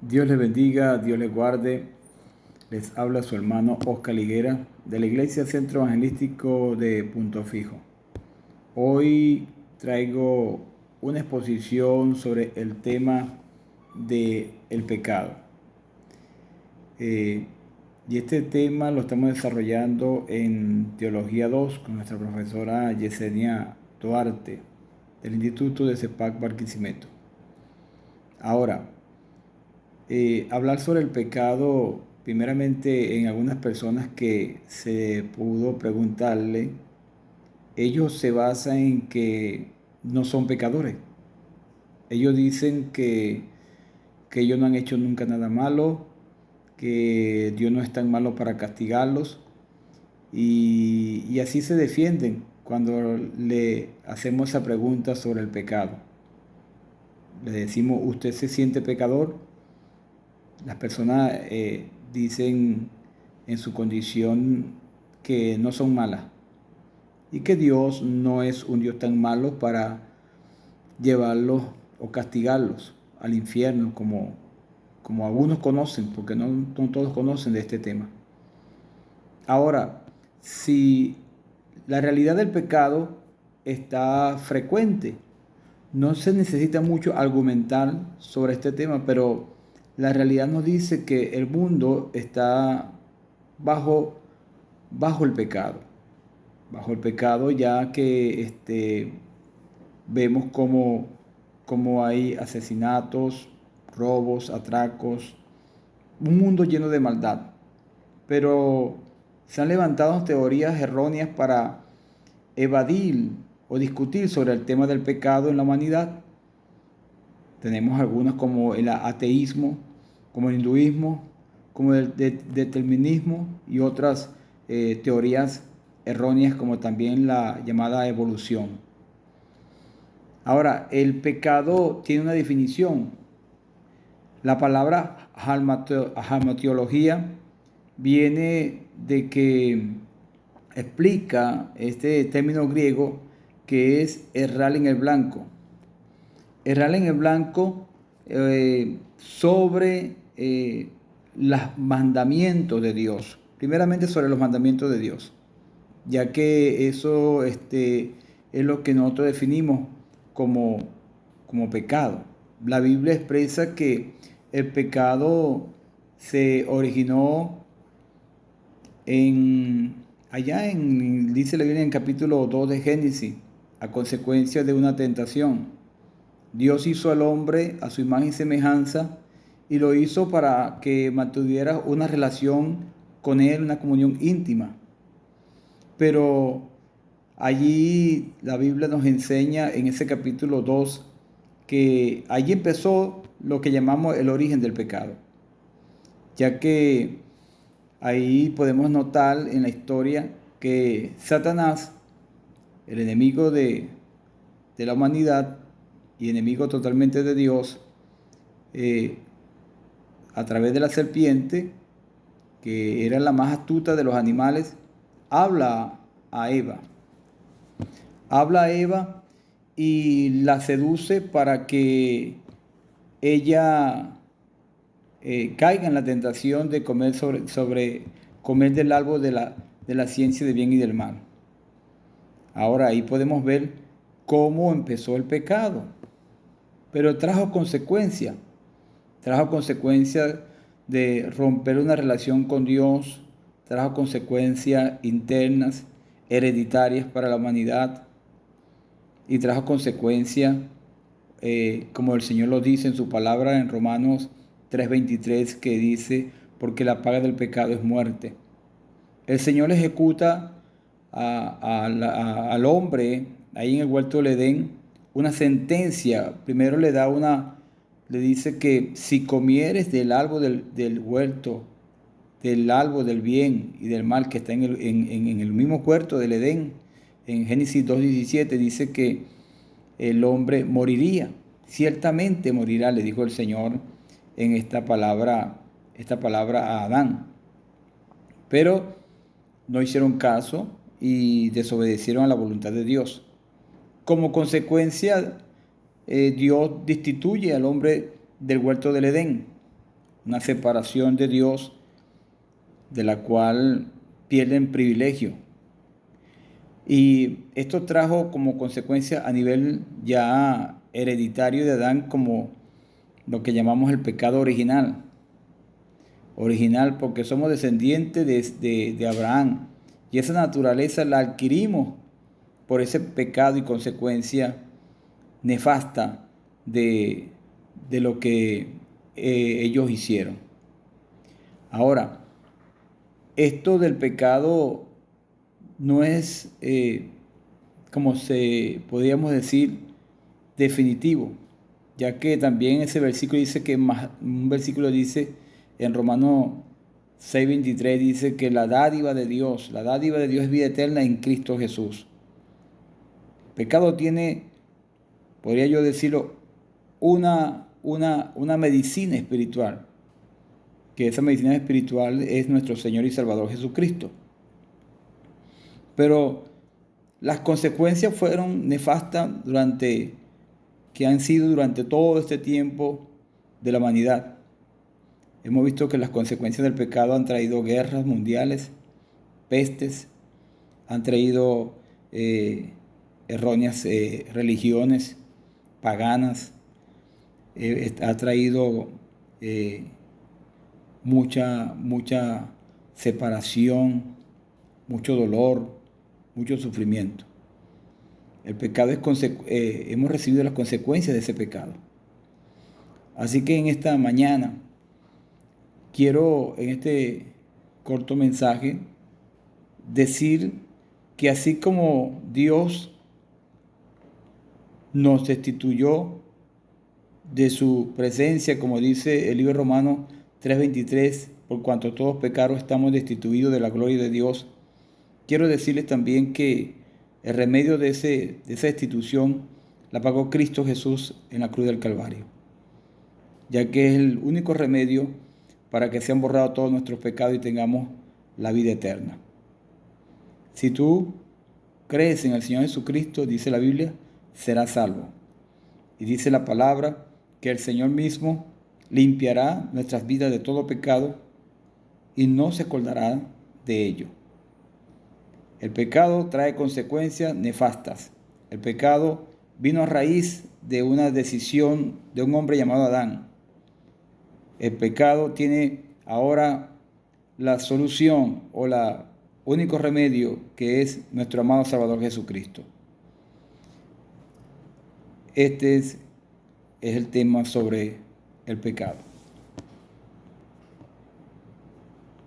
Dios les bendiga, Dios les guarde. Les habla su hermano Oscar Higuera de la Iglesia Centro Evangelístico de Punto Fijo. Hoy traigo una exposición sobre el tema del pecado. Y este tema lo estamos desarrollando en Teología 2 con nuestra profesora Yesenia Duarte del Instituto de CEPAC Barquisimeto. Ahora, hablar sobre el pecado, primeramente en algunas personas que se pudo preguntarle, ellos se basan en que no son pecadores. Ellos dicen que ellos no han hecho nunca nada malo, que Dios no es tan malo para castigarlos y así se defienden cuando le hacemos esa pregunta sobre el pecado. Le decimos, ¿usted se siente pecador? Las personas dicen en su condición que no son malas y que Dios no es un Dios tan malo para llevarlos o castigarlos al infierno como algunos conocen, porque no todos conocen de este tema. Ahora, si la realidad del pecado está frecuente, no se necesita mucho argumentar sobre este tema, pero la realidad nos dice que el mundo está bajo, bajo el pecado. Bajo el pecado, ya que vemos como hay asesinatos, robos, atracos, un mundo lleno de maldad. Pero se han levantado teorías erróneas para evadir o discutir sobre el tema del pecado en la humanidad. Tenemos algunas como el ateísmo, como el hinduismo, como el determinismo y otras teorías erróneas como también la llamada evolución. Ahora, el pecado tiene una definición. La palabra hamartiología viene de que explica este término griego que es errar en el blanco. Errar en el blanco sobre los mandamientos de Dios. Primeramente sobre los mandamientos de Dios, ya que eso es lo que nosotros definimos como pecado. La Biblia expresa que el pecado se originó dice la Biblia en el capítulo 2 de Génesis, a consecuencia de una tentación. Dios hizo al hombre a su imagen y semejanza y lo hizo para que mantuviera una relación con él, una comunión íntima. Pero allí la Biblia nos enseña en ese capítulo 2 que allí empezó lo que llamamos el origen del pecado, ya que ahí podemos notar en la historia que Satanás, el enemigo de la humanidad y enemigo totalmente de Dios, a través de la serpiente, que era la más astuta de los animales, habla a Eva. Habla a Eva y la seduce para que ella caiga en la tentación de comer comer del árbol de la ciencia del bien y del mal. Ahora ahí podemos ver cómo empezó el pecado, pero trajo consecuencias de romper una relación con Dios, trajo consecuencias internas, hereditarias para la humanidad y trajo consecuencias, como el Señor lo dice en su palabra en Romanos 3:23, que dice, porque la paga del pecado es muerte. El Señor ejecuta al hombre ahí en el huerto del Edén una sentencia. Primero le dice que si comieres del árbol del huerto, del árbol del bien y del mal que está en el mismo huerto del Edén, en Génesis 2:17 dice que el hombre moriría. Ciertamente morirá, le dijo el Señor en esta palabra a Adán. Pero no hicieron caso y desobedecieron a la voluntad de Dios. Como consecuencia, Dios destituye al hombre del huerto del Edén. una separación de Dios de la cual pierden privilegio. Y esto trajo como consecuencia a nivel ya hereditario de Adán como lo que llamamos el pecado original. Original porque somos descendientes de Abraham y esa naturaleza la adquirimos por ese pecado y consecuencia nefasta de lo que ellos hicieron. Ahora, esto del pecado no es, como se podríamos decir, definitivo, ya que también ese versículo dice que un versículo dice en Romanos 6:23 dice que la dádiva de Dios es vida eterna en Cristo Jesús. El pecado tiene, podría yo decirlo, una medicina espiritual, que esa medicina espiritual es nuestro Señor y Salvador Jesucristo. Pero las consecuencias fueron nefastas que han sido durante todo este tiempo de la humanidad. Hemos visto que las consecuencias del pecado han traído guerras mundiales, pestes, han traído erróneas religiones paganas, ha traído mucha separación, mucho dolor, mucho sufrimiento. El pecado hemos recibido las consecuencias de ese pecado. Así que en esta mañana quiero, en este corto mensaje, decir que así como Dios nos destituyó de su presencia, como dice el libro Romano 3:23, por cuanto todos pecaron estamos destituidos de la gloria de Dios, quiero decirles también que el remedio de esa destitución la pagó Cristo Jesús en la cruz del Calvario, ya que es el único remedio para que sean borrados todos nuestros pecados y tengamos la vida eterna. Si tú crees en el Señor Jesucristo, dice la Biblia, serás salvo. Y dice la palabra que el Señor mismo limpiará nuestras vidas de todo pecado y no se acordará de ello. El pecado trae consecuencias nefastas. El pecado vino a raíz de una decisión de un hombre llamado Adán. El pecado tiene ahora la solución o el único remedio, que es nuestro amado Salvador Jesucristo. Este es el tema sobre el pecado.